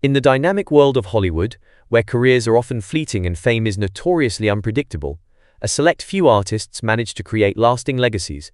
In the dynamic world of Hollywood, where careers are often fleeting and fame is notoriously unpredictable, a select few artists manage to create lasting legacies.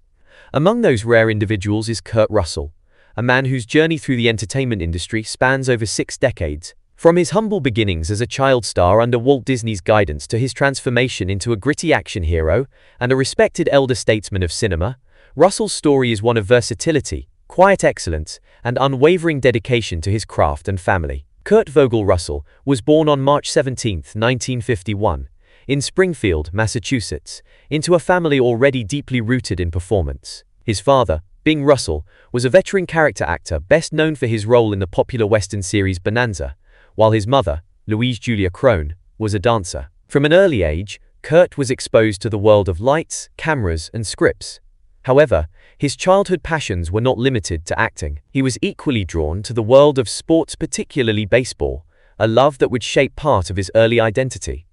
Among those rare individuals is Kurt Russell, a man whose journey through the entertainment industry spans over 6 decades. From his humble beginnings as a child star under Walt Disney's guidance to his transformation into a gritty action hero and a respected elder statesman of cinema, Russell's story is one of versatility, quiet excellence, and unwavering dedication to his craft and family. Kurt Vogel Russell was born on March 17, 1951, in Springfield, Massachusetts, into a family already deeply rooted in performance. His father, Bing Russell, was a veteran character actor best known for his role in the popular Western series Bonanza, while his mother, Louise Julia Crone, was a dancer. From an early age, Kurt was exposed to the world of lights, cameras, and scripts. However, his childhood passions were not limited to acting. He was equally drawn to the world of sports, particularly baseball, a love that would shape part of his early identity.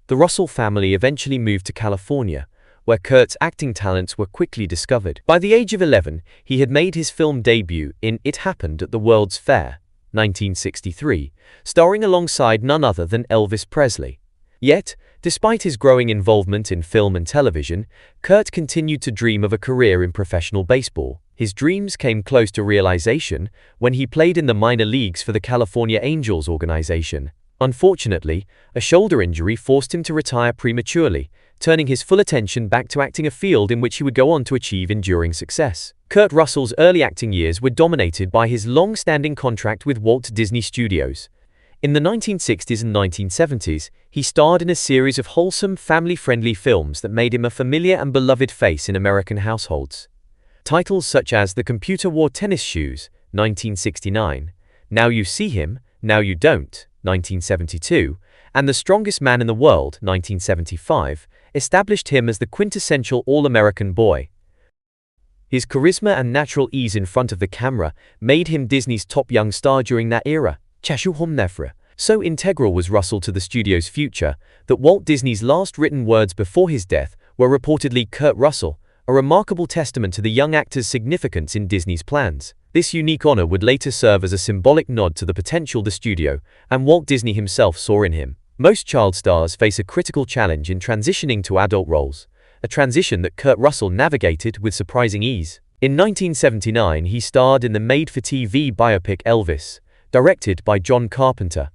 The Russell family eventually moved to California, where Kurt's acting talents were quickly discovered. By the age of 11, he had made his film debut in It Happened at the World's Fair, 1963, starring alongside none other than Elvis Presley. Yet, despite his growing involvement in film and television, Kurt continued to dream of a career in professional baseball. His dreams came close to realization when he played in the minor leagues for the California Angels organization. Unfortunately, a shoulder injury forced him to retire prematurely, turning his full attention back to acting, a field in which he would go on to achieve enduring success. Kurt Russell's early acting years were dominated by his long-standing contract with Walt Disney Studios. In the 1960s and 1970s, he starred in a series of wholesome, family-friendly films that made him a familiar and beloved face in American households. Titles such as The Computer Wore Tennis Shoes, 1969, Now You See Him, Now You Don't, 1972, and The Strongest Man in the World, 1975, established him as the quintessential all-American boy. His charisma and natural ease in front of the camera made him Disney's top young star during that era. So integral was Russell to the studio's future that Walt Disney's last written words before his death were reportedly Kurt Russell, a remarkable testament to the young actor's significance in Disney's plans. This unique honor would later serve as a symbolic nod to the potential the studio and Walt Disney himself saw in him. Most child stars face a critical challenge in transitioning to adult roles, a transition that Kurt Russell navigated with surprising ease. In 1979, he starred in the made-for-TV biopic Elvis, directed by John Carpenter.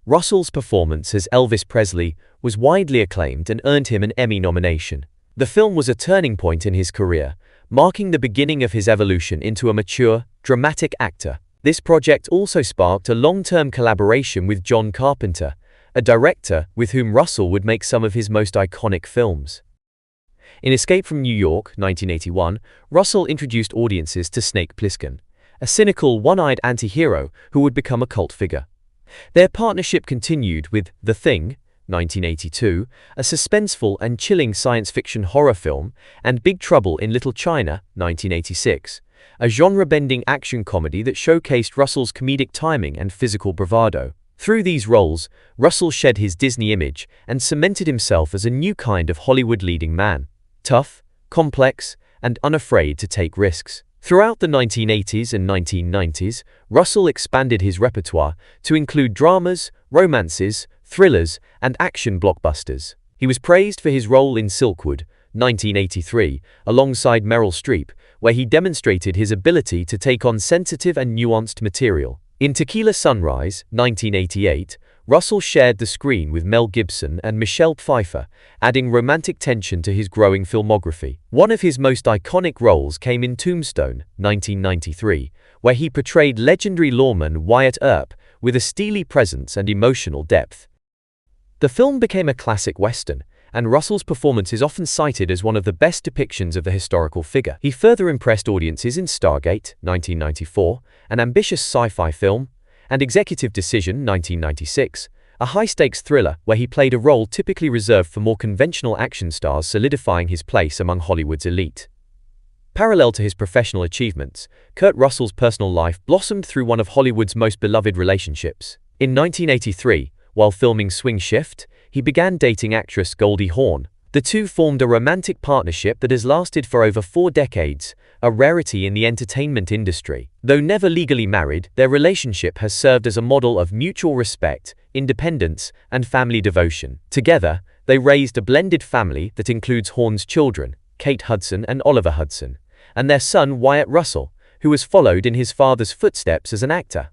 Russell's performance as Elvis Presley was widely acclaimed and earned him an Emmy nomination. The film was a turning point in his career, marking the beginning of his evolution into a mature, dramatic actor. This project also sparked a long-term collaboration with John Carpenter, a director with whom Russell would make some of his most iconic films. In Escape from New York, 1981, Russell introduced audiences to Snake Plissken, a cynical, one-eyed anti-hero who would become a cult figure. Their partnership continued with The Thing, 1982, a suspenseful and chilling science fiction horror film, and Big Trouble in Little China, 1986, a genre-bending action comedy that showcased Russell's comedic timing and physical bravado. Through these roles, Russell shed his Disney image and cemented himself as a new kind of Hollywood leading man, tough, complex, and unafraid to take risks. Throughout the 1980s and 1990s, Russell expanded his repertoire to include dramas, romances, thrillers, and action blockbusters. He was praised for his role in Silkwood, 1983, alongside Meryl Streep, where he demonstrated his ability to take on sensitive and nuanced material. In Tequila Sunrise, 1988, Russell shared the screen with Mel Gibson and Michelle Pfeiffer, adding romantic tension to his growing filmography. One of his most iconic roles came in Tombstone, 1993, where he portrayed legendary lawman Wyatt Earp with a steely presence and emotional depth. The film became a classic Western, and Russell's performance is often cited as one of the best depictions of the historical figure. He further impressed audiences in Stargate, 1994, an ambitious sci-fi film, and Executive Decision, 1996, a high-stakes thriller where he played a role typically reserved for more conventional action stars, solidifying his place among Hollywood's elite. Parallel to his professional achievements, Kurt Russell's personal life blossomed through one of Hollywood's most beloved relationships. In 1983, while filming Swing Shift, he began dating actress Goldie Hawn. The two formed a romantic partnership that has lasted for over 4 decades, a rarity in the entertainment industry. Though never legally married, their relationship has served as a model of mutual respect, independence, and family devotion. Together, they raised a blended family that includes Hawn's children, Kate Hudson and Oliver Hudson, and their son Wyatt Russell, who has followed in his father's footsteps as an actor.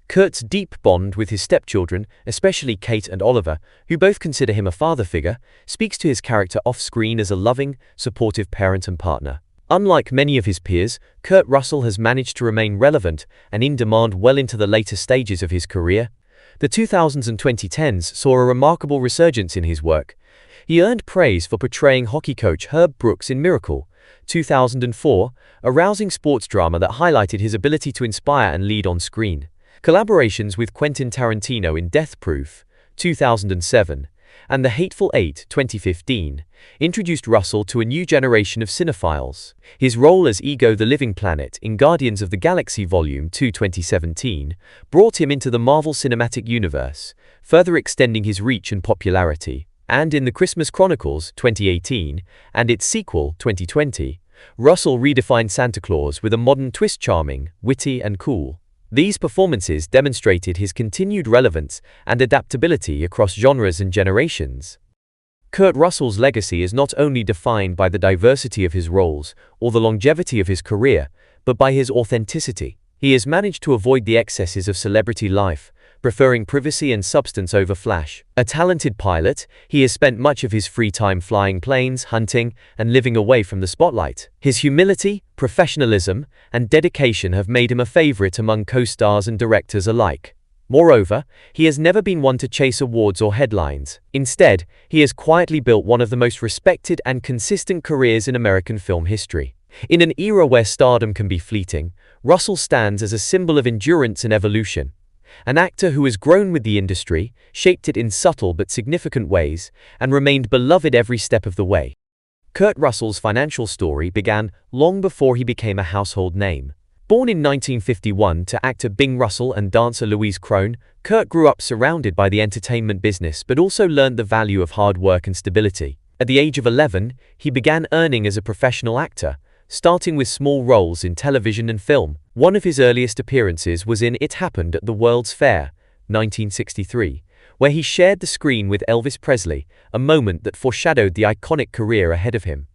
Kurt's deep bond with his stepchildren, especially Kate and Oliver, who both consider him a father figure, speaks to his character off-screen as a loving, supportive parent and partner. Unlike many of his peers, Kurt Russell has managed to remain relevant and in demand well into the later stages of his career. The 2000s and 2010s saw a remarkable resurgence in his work. He earned praise for portraying hockey coach Herb Brooks in Miracle, 2004, a rousing sports drama that highlighted his ability to inspire and lead on screen. Collaborations with Quentin Tarantino in Death Proof, 2007, and The Hateful Eight, 2015, introduced Russell to a new generation of cinephiles. His role as Ego the Living Planet in Guardians of the Galaxy Volume 2, 2017, brought him into the Marvel Cinematic Universe, further extending his reach and popularity. And in The Christmas Chronicles, 2018, and its sequel, 2020, Russell redefined Santa Claus with a modern twist, charming, witty, and cool. These performances demonstrated his continued relevance and adaptability across genres and generations. Kurt Russell's legacy is not only defined by the diversity of his roles or the longevity of his career, but by his authenticity. He has managed to avoid the excesses of celebrity life, preferring privacy and substance over flash. A talented pilot, he has spent much of his free time flying planes, hunting, and living away from the spotlight. His humility, professionalism, and dedication have made him a favorite among co-stars and directors alike. Moreover, he has never been one to chase awards or headlines. Instead, he has quietly built one of the most respected and consistent careers in American film history. In an era where stardom can be fleeting, Russell stands as a symbol of endurance and evolution. An actor who has grown with the industry, shaped it in subtle but significant ways, and remained beloved every step of the way. Kurt Russell's financial story began long before he became a household name. Born in 1951 to actor Bing Russell and dancer Louise Crone, Kurt grew up surrounded by the entertainment business but also learned the value of hard work and stability. At the age of 11, he began earning as a professional actor, starting with small roles in television and film. One of his earliest appearances was in It Happened at the World's Fair, 1963, where he shared the screen with Elvis Presley, a moment that foreshadowed the iconic career ahead of him.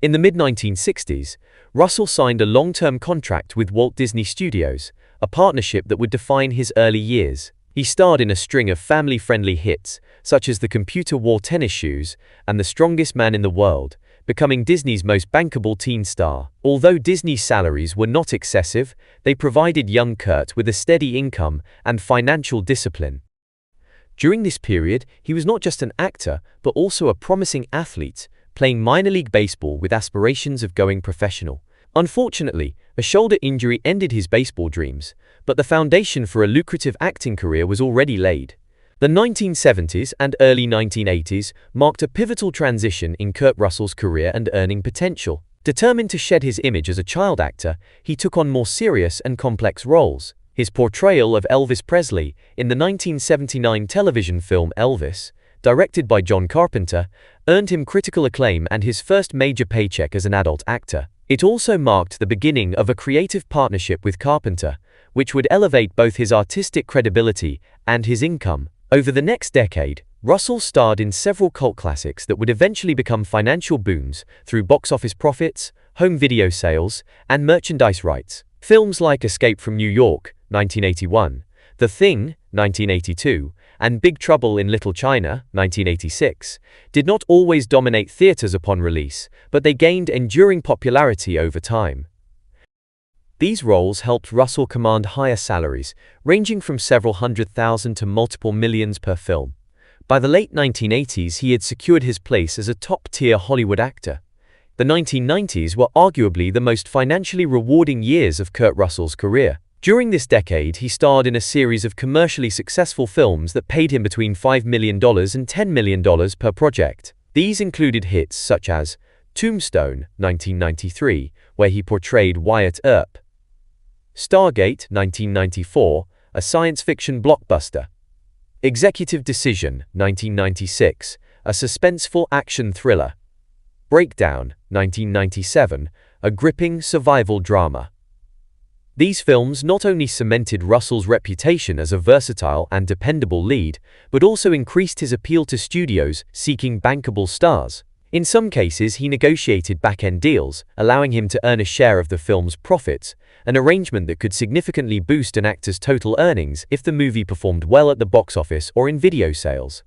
In the mid-1960s, Russell signed a long-term contract with Walt Disney Studios, a partnership that would define his early years. He starred in a string of family-friendly hits, such as The Computer Wore Tennis Shoes and The Strongest Man in the World, becoming Disney's most bankable teen star. Although Disney's salaries were not excessive, they provided young Kurt with a steady income and financial discipline. During this period, he was not just an actor, but also a promising athlete, playing minor league baseball with aspirations of going professional. Unfortunately, a shoulder injury ended his baseball dreams, but the foundation for a lucrative acting career was already laid. The 1970s and early 1980s marked a pivotal transition in Kurt Russell's career and earning potential. Determined to shed his image as a child actor, he took on more serious and complex roles. His portrayal of Elvis Presley in the 1979 television film Elvis, directed by John Carpenter, earned him critical acclaim and his first major paycheck as an adult actor. It also marked the beginning of a creative partnership with Carpenter, which would elevate both his artistic credibility and his income. Over the next decade, Russell starred in several cult classics that would eventually become financial boons through box office profits, home video sales, and merchandise rights. Films like Escape from New York, 1981, The Thing, 1982, and Big Trouble in Little China, 1986, did not always dominate theaters upon release, but they gained enduring popularity over time. These roles helped Russell command higher salaries, ranging from several $100,000 to multiple millions per film. By the late 1980s, he had secured his place as a top-tier Hollywood actor. The 1990s were arguably the most financially rewarding years of Kurt Russell's career. During this decade, he starred in a series of commercially successful films that paid him between $5 million and $10 million per project. These included hits such as Tombstone, 1993, where he portrayed Wyatt Earp; Stargate, 1994, a science fiction blockbuster; Executive Decision, 1996, a suspenseful action thriller. Breakdown, 1997, a gripping survival drama. These films not only cemented Russell's reputation as a versatile and dependable lead, but also increased his appeal to studios seeking bankable stars. In some cases, he negotiated back-end deals, allowing him to earn a share of the film's profits, an arrangement that could significantly boost an actor's total earnings if the movie performed well at the box office or in video sales.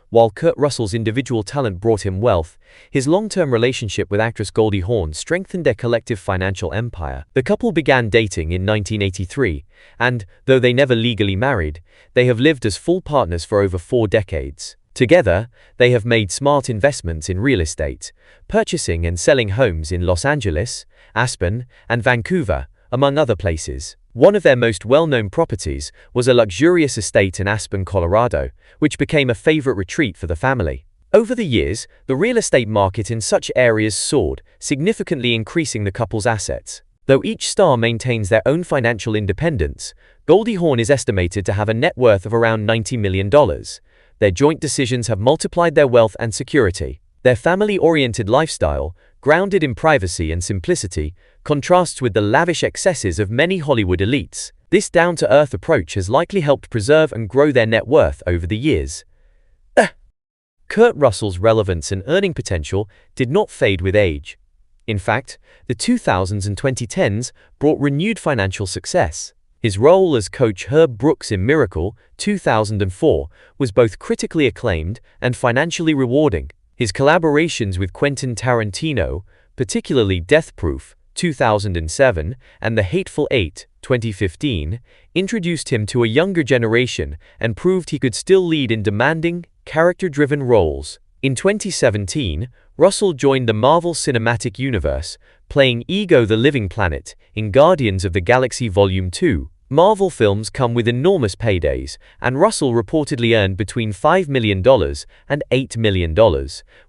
While Kurt Russell's individual talent brought him wealth, his long-term relationship with actress Goldie Hawn strengthened their collective financial empire. The couple began dating in 1983, and, though they never legally married, they have lived as full partners for over 4 decades. Together, they have made smart investments in real estate, purchasing and selling homes in Los Angeles, Aspen, and Vancouver, among other places. One of their most well-known properties was a luxurious estate in Aspen, Colorado, which became a favorite retreat for the family. Over the years, the real estate market in such areas soared, significantly increasing the couple's assets. Though each star maintains their own financial independence, Goldie Hawn is estimated to have a net worth of around $90 million. Their joint decisions have multiplied their wealth and security. Their family-oriented lifestyle, grounded in privacy and simplicity, contrasts with the lavish excesses of many Hollywood elites. This down-to-earth approach has likely helped preserve and grow their net worth over the years. Kurt Russell's relevance and earning potential did not fade with age. In fact, the 2000s and 2010s brought renewed financial success. His role as Coach Herb Brooks in Miracle, 2004, was both critically acclaimed and financially rewarding. His collaborations with Quentin Tarantino, particularly Death Proof, 2007, and The Hateful Eight, 2015, introduced him to a younger generation and proved he could still lead in demanding, character-driven roles. In 2017, Russell joined the Marvel Cinematic Universe, playing Ego the Living Planet in Guardians of the Galaxy Volume 2. Marvel films come with enormous paydays, and Russell reportedly earned between $5 million and $8 million,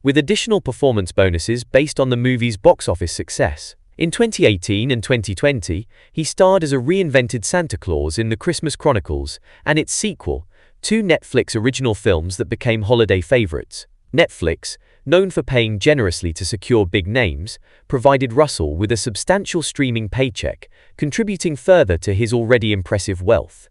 with additional performance bonuses based on the movie's box office success. In 2018 and 2020, he starred as a reinvented Santa Claus in The Christmas Chronicles and its sequel, 2 Netflix original films that became holiday favorites. Netflix, known for paying generously to secure big names, provided Russell with a substantial streaming paycheck, contributing further to his already impressive wealth.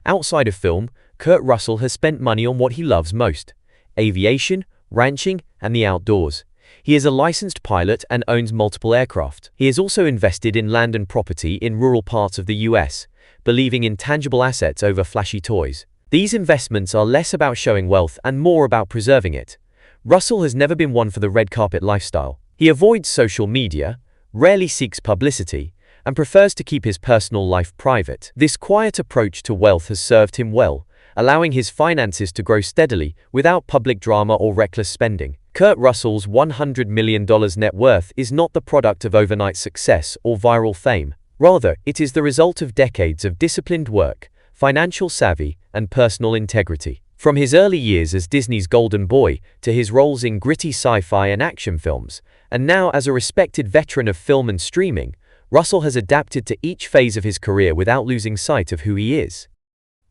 Outside of film, Kurt Russell has spent money on what he loves most: aviation, ranching, and the outdoors. He is a licensed pilot and owns multiple aircraft. He has also invested in land and property in rural parts of the US, believing in tangible assets over flashy toys. These investments are less about showing wealth and more about preserving it. Russell has never been one for the red carpet lifestyle. He avoids social media, rarely seeks publicity, and prefers to keep his personal life private. This quiet approach to wealth has served him well, allowing his finances to grow steadily without public drama or reckless spending. Kurt Russell's $100 million net worth is not the product of overnight success or viral fame. Rather, it is the result of decades of disciplined work, financial savvy, and personal integrity. From his early years as Disney's golden boy to his roles in gritty sci-fi and action films, and now as a respected veteran of film and streaming, Russell has adapted to each phase of his career without losing sight of who he is.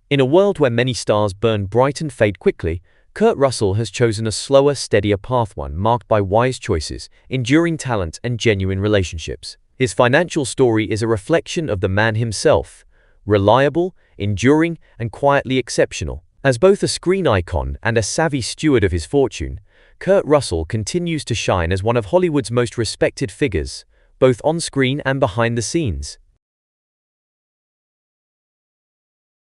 In a world where many stars burn bright and fade quickly, Kurt Russell has chosen a slower, steadier path, one marked by wise choices, enduring talent, and genuine relationships. His financial story is a reflection of the man himself: reliable, enduring, and quietly exceptional. As both a screen icon and a savvy steward of his fortune, Kurt Russell continues to shine as one of Hollywood's most respected figures, both on screen and behind the scenes.